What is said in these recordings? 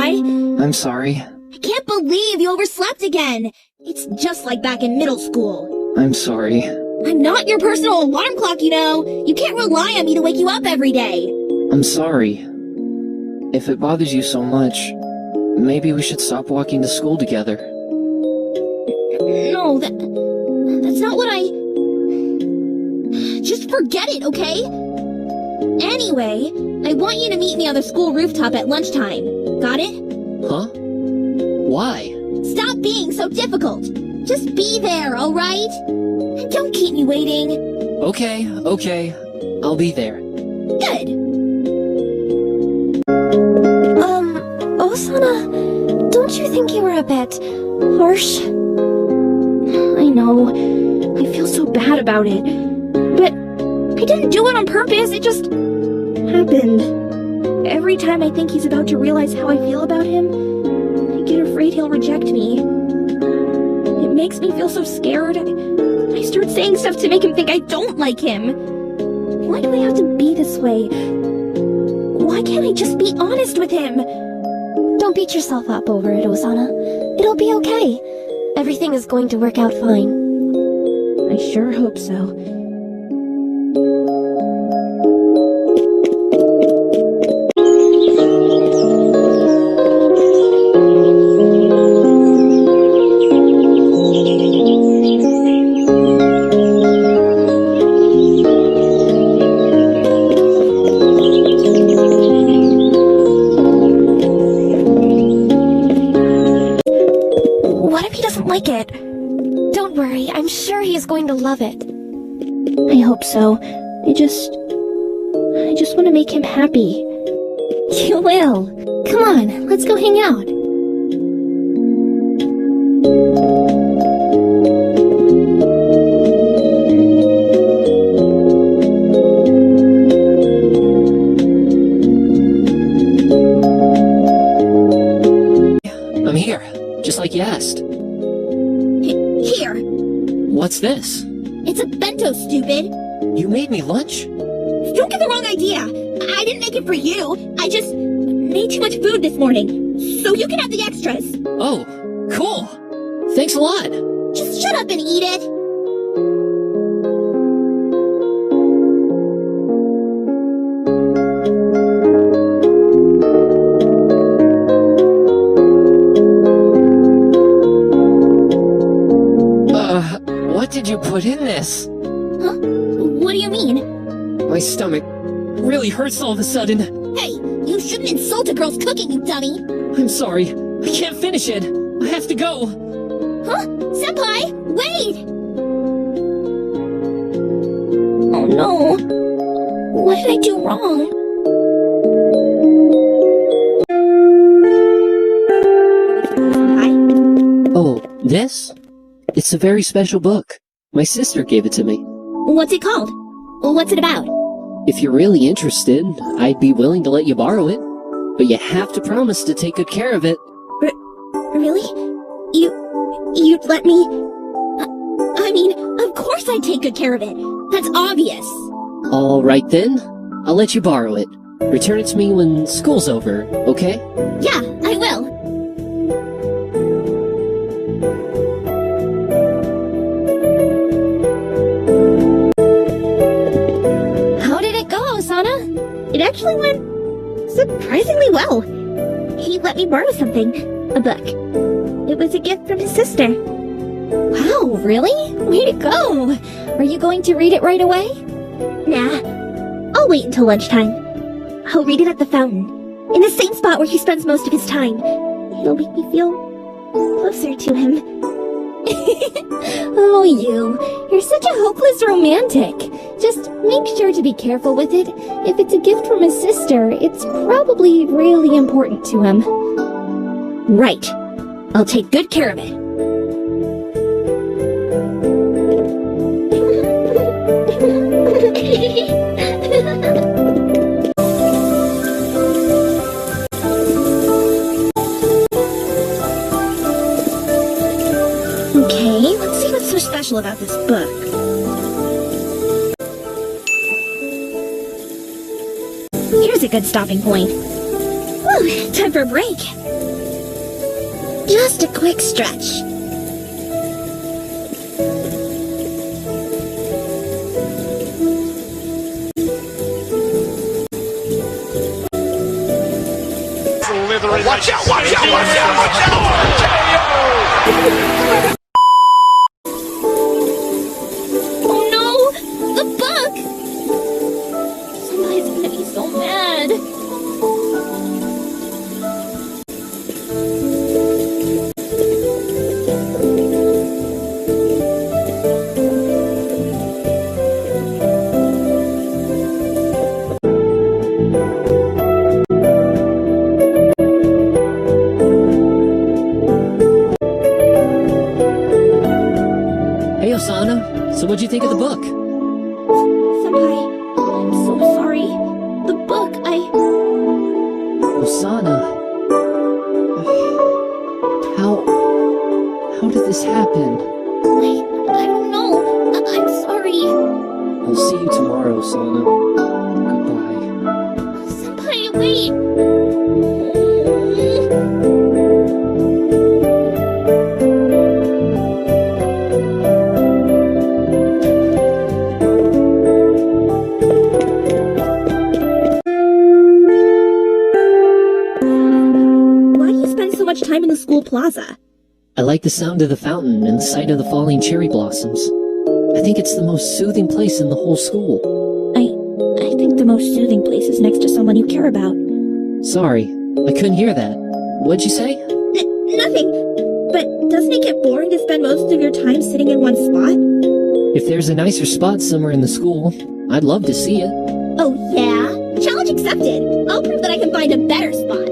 Senpai. I'm sorry. I can't believe you overslept again. It's just like back in middle school. I'm sorry. I'm not your personal alarm clock, you know. You can't rely on me to wake you up every day. I'm sorry. If it bothers you so much, maybe we should stop walking to school together. No, that's not what I... Just forget it, okay? Anyway, I want you to meet me on the school rooftop at lunchtime. Got it? Huh? Why? Stop being so difficult. Just be there, alright? And don't keep me waiting. Okay. I'll be there. Good. Osana, don't you think you were a bit harsh? I know. I feel so bad about it. But I didn't do it on purpose. It just happened. Every time I think he's about to realize how I feel about him, I get afraid he'll reject me. It makes me feel so scared. I start saying stuff to make him think I don't like him. Why do I have to be this way? Why can't I just be honest with him? Don't beat yourself up over it, Osana. It'll be okay. Everything is going to work out fine. I sure hope so. Like it. Don't worry, I'm sure he is going to love it. I hope so. I just want to make him happy. You will. Come on, let's go hang out. I'm here, just like you asked. Here. What's this? It's a bento, stupid. You made me lunch? Don't get the wrong idea. I didn't make it for you. I just made too much food this morning. So you can have the extras. Oh, cool. Thanks a lot. Just shut up and eat it. What did you put in this? Huh? What do you mean? My stomach really hurts all of a sudden. Hey, you shouldn't insult a girl's cooking, you dummy. I'm sorry. I can't finish it. I have to go. Huh? Senpai, wait! Oh no. What did I do wrong? Oh, this? It's a very special book. My sister gave it to me. What's it called? What's it about? If you're really interested, I'd be willing to let you borrow it. But you have to promise to take good care of it. Really? You'd let me... I mean, of course I'd take good care of it. That's obvious. Alright then. I'll let you borrow it. Return it to me when school's over, okay? Yeah, I will. It actually went surprisingly well. He let me borrow something. A book. It was a gift from his sister. Wow, really? Way to go! Are you going to read it right away? Nah. I'll wait until lunchtime. I'll read it at the fountain. In the same spot where he spends most of his time. It'll make me feel closer to him. Oh, you're such a hopeless romantic. Just make sure to be careful with it. If it's a gift from his sister, it's probably really important to him. Right. I'll take good care of it. Okay, let's see what's so special about this book. Here's a good stopping point. Whew, time for a break. Just a quick stretch. Watch out, watch out, watch out, watch out! Oh no! The book! Somebody's gonna be so mad. Hey, Osana. So what'd you think of the book? Senpai, I'm so sorry. The book, Osana. How did this happen? I don't know. I'm sorry. I'll see you tomorrow, Osana. Goodbye. Senpai, wait. Why do you spend so much time in the school plaza? I like the sound of the fountain and the sight of the falling cherry blossoms. I think it's the most soothing place in the whole school. I think the most soothing place is next to someone you care about. Sorry, I couldn't hear that. What'd you say? Nothing. But doesn't it get boring to spend most of your time sitting in one spot? If there's a nicer spot somewhere in the school, I'd love to see it. Oh yeah? Challenge accepted. I'll prove that I can find a better spot.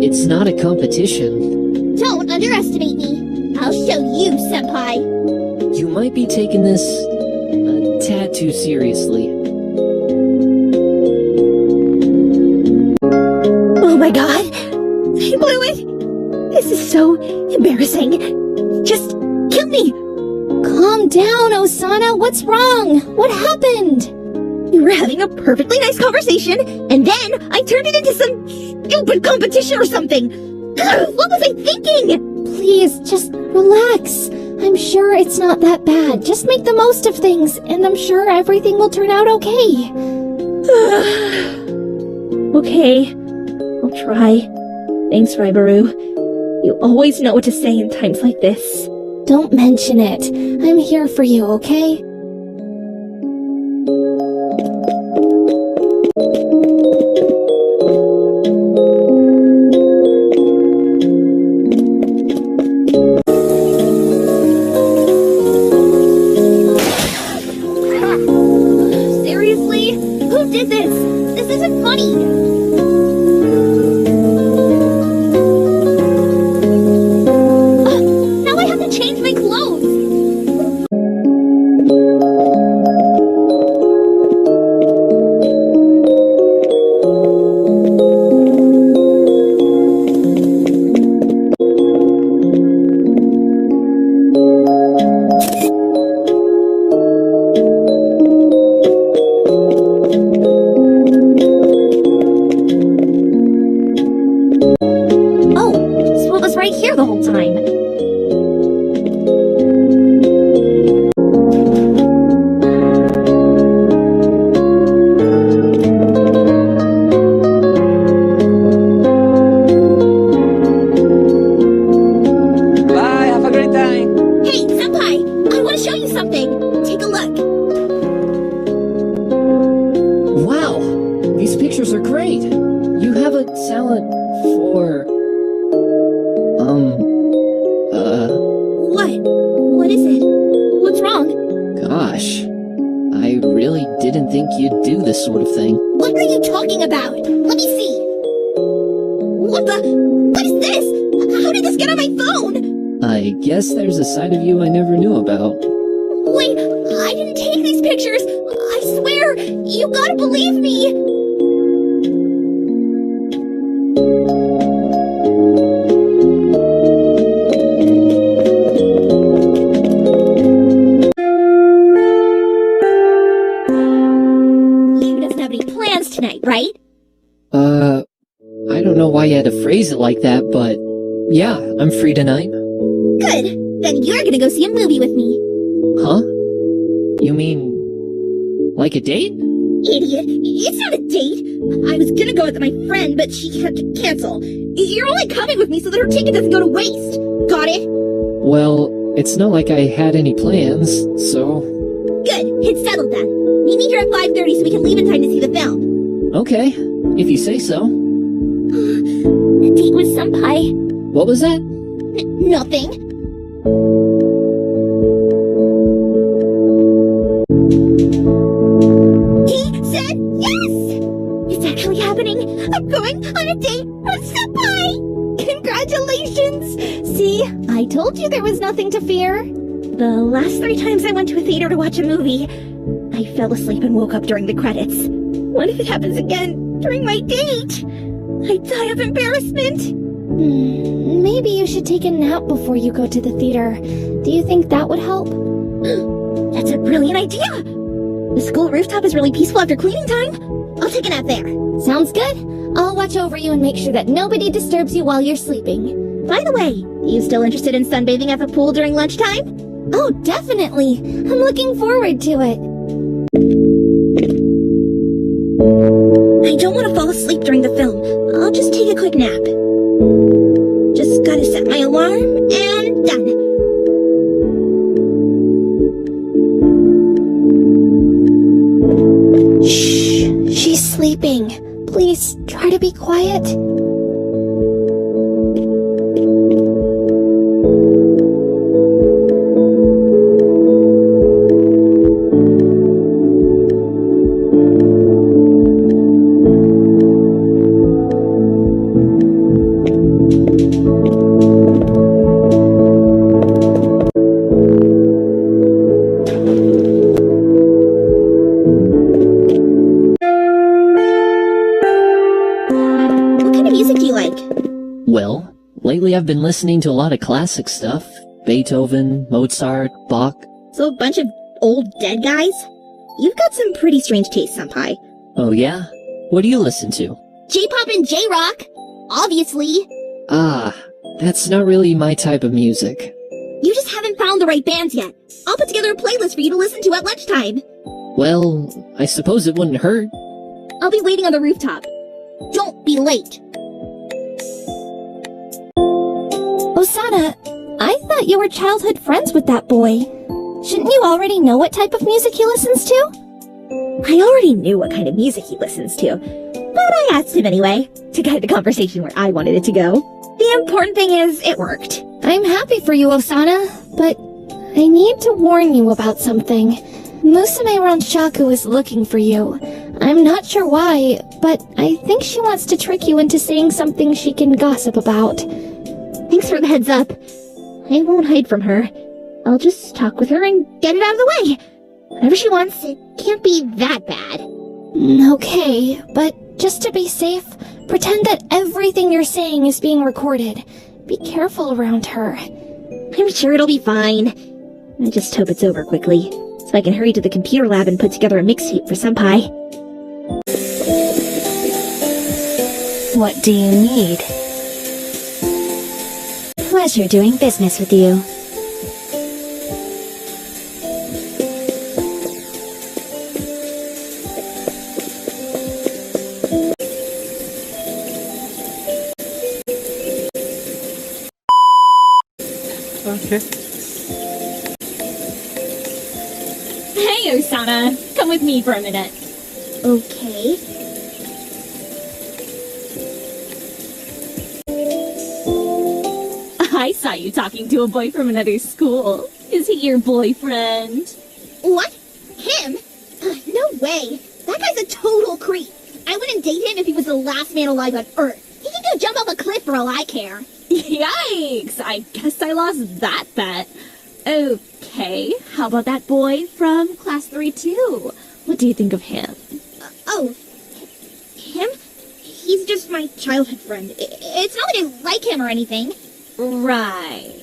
It's not a competition. Don't underestimate me. I'll show you, Senpai. You might be taking this a tad too seriously. Oh my god! I blew it! This is so embarrassing. Just kill me! Calm down, Osana. What's wrong? What happened? We were having a perfectly nice conversation, and then I turned it into some stupid competition or something. What was I thinking? Please, just relax. I'm sure it's not that bad. Just make the most of things, and I'm sure everything will turn out okay. Okay, I'll try. Thanks, Raibaru. You always know what to say in times like this. Don't mention it. I'm here for you, okay? Seriously? Who did this? This isn't funny. Now I have to change my clothes. Oh, so it was right here the whole time. Bye, have a great time. Hey, Senpai! I want to show you something. Take a look. Wow! These pictures are great! You have a talent for... What? What is it? What's wrong? Gosh. I really didn't think you'd do this sort of thing. What are you talking about? Let me see. What the? What is this? How did this get on my phone? I guess there's a side of you I never knew about. Wait, I didn't take these pictures. I swear, you gotta believe me. You doesn't have any plans tonight, right? I don't know why you had to phrase it like that, but Yeah, I'm free tonight. Good. Then you're gonna go see a movie with me. Huh? You mean, like a date? Idiot. It's not a date. I was gonna go with my friend, but she had to cancel. You're only coming with me so that her ticket doesn't go to waste. Got it? Well, it's not like I had any plans, so... Good. It's settled then. Meet me here at 5:30 so we can leave in time to see the film. Okay, if you say so. A date with Senpai. What was that? Nothing. He said yes! It's actually happening. I'm going on a date with Senpai! Congratulations! See, I told you there was nothing to fear. The last 3 times I went to a theater to watch a movie, I fell asleep and woke up during the credits. What if it happens again during my date? I die of embarrassment. Maybe you should take a nap before you go to the theater. Do you think that would help? That's a brilliant idea! The school rooftop is really peaceful after cleaning time. I'll take a nap there. Sounds good. I'll watch over you and make sure that nobody disturbs you while you're sleeping. By the way, you still interested in sunbathing at the pool during lunchtime? Oh, definitely. I'm looking forward to it. I don't want to fall asleep during the film. I'll just take a quick nap. Just gotta set my alarm and done. Shh, she's sleeping. Please try to be quiet. What kind of music do you like? Well, lately I've been listening to a lot of classic stuff. Beethoven, Mozart, Bach. So a bunch of old dead guys? You've got some pretty strange taste, Senpai. Oh yeah? What do you listen to? J-pop and J-rock! Obviously! Ah, that's not really my type of music. You just haven't found the right bands yet. I'll put together a playlist for you to listen to at lunchtime. Well, I suppose it wouldn't hurt. I'll be waiting on the rooftop. Don't be late. Osana, I thought you were childhood friends with that boy. Shouldn't you already know what type of music he listens to? I already knew what kind of music he listens to, but I asked him anyway, to guide the conversation where I wanted it to go. The important thing is, it worked. I'm happy for you, Osana, but I need to warn you about something. Musume Ronshaku is looking for you. I'm not sure why, but I think she wants to trick you into saying something she can gossip about. Thanks for the heads up. I won't hide from her. I'll just talk with her and get it out of the way. Whatever she wants, it can't be that bad. Okay, but just to be safe, pretend that everything you're saying is being recorded. Be careful around her. I'm sure it'll be fine. I just hope it's over quickly, so I can hurry to the computer lab and put together a mixtape for Senpai. What do you need? Pleasure doing business with you. Okay. Hey, Osana. Come with me for a minute. Okay. I saw you talking to a boy from another school. Is he your boyfriend? What? Him? No way. That guy's a total creep. I wouldn't date him if he was the last man alive on Earth. He can go jump off a cliff for all I care. Yikes! I guess I lost that bet. Okay, how about that boy from class 3-2? What do you think of him? Oh, him? He's just my childhood friend. It's not that I like him or anything. Right.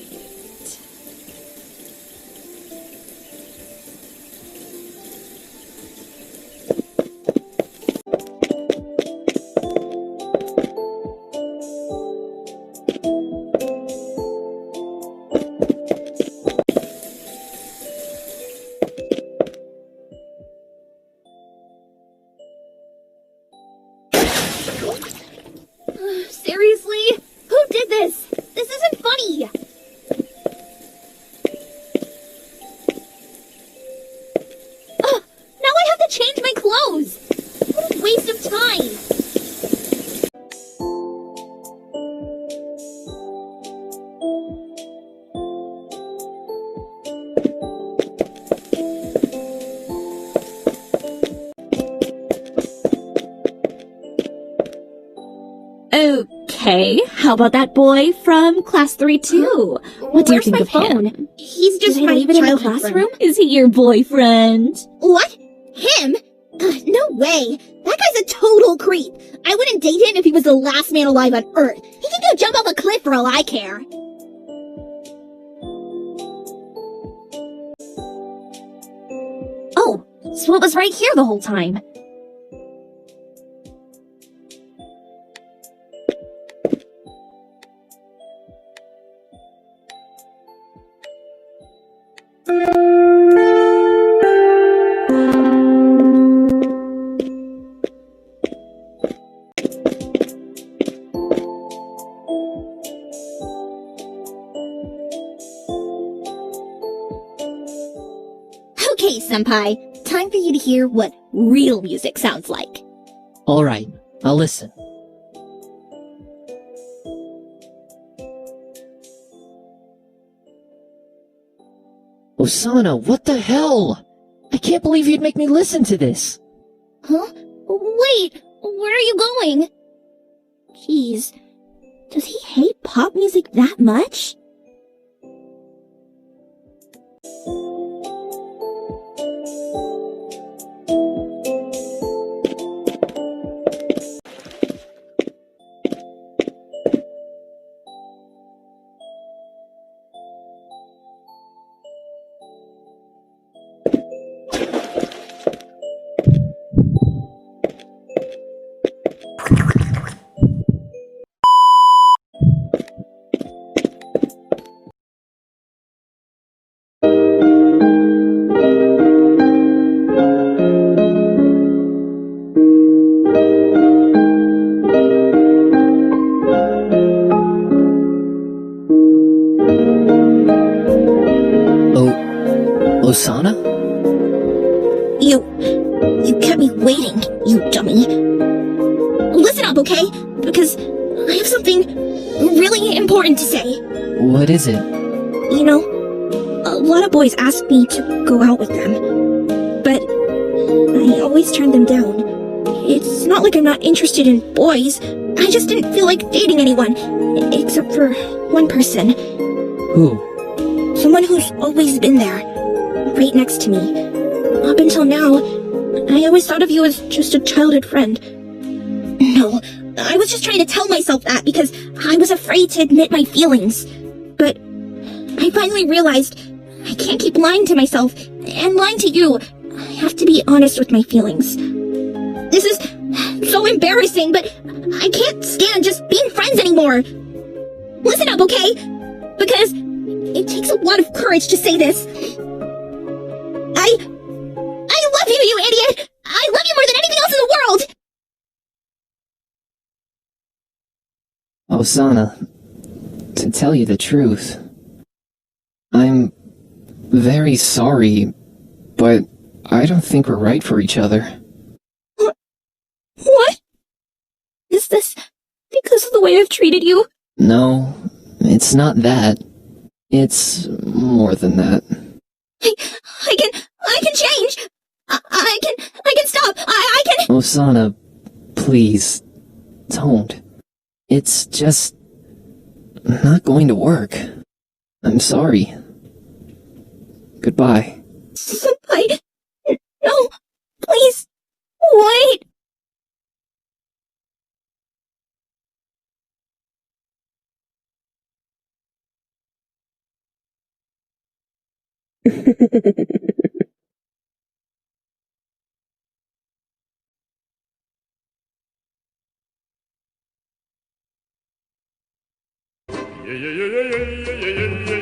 Okay, how about that boy from class 3 too? What do you Where's think my of phone? him? He's just Did I my leave it in the childhood classroom? friend. Is he your boyfriend? What? Him? No way. That guy's a total creep. I wouldn't date him if he was the last man alive on Earth. He can go jump off a cliff for all I care. Oh, so it was right here the whole time. Okay, senpai. Time for you to hear what real music sounds like. Alright, I'll listen. Osana, what the hell? I can't believe you'd make me listen to this. Huh? Wait, where are you going? Jeez, does he hate pop music that much? Osana? You kept me waiting, you dummy. Listen up, okay? Because I have something really important to say. What is it? You know, a lot of boys ask me to go out with them, but I always turn them down. It's not like I'm not interested in boys. I just didn't feel like dating anyone, except for one person. Who? Someone who's always been there, right next to me. Up until now, I always thought of you as just a childhood friend. No, I was just trying to tell myself that because I was afraid to admit my feelings. But I finally realized I can't keep lying to myself and lying to you. I have to be honest with my feelings. This is so embarrassing, but I can't stand just being friends anymore. Listen up, okay? Because it takes a lot of courage to say this. I love you, you idiot! I love you more than anything else in the world! Osana, to tell you the truth, I'm very sorry, but I don't think we're right for each other. What? Is this because of the way I've treated you? No, it's not that. It's more than that. I can change! I can stop! I can— Osana, please, don't. It's just not going to work. I'm sorry. Goodbye. Senpai, no, please, wait! Yeah, yeah, yeah, yeah, yeah, yeah, yeah, yeah.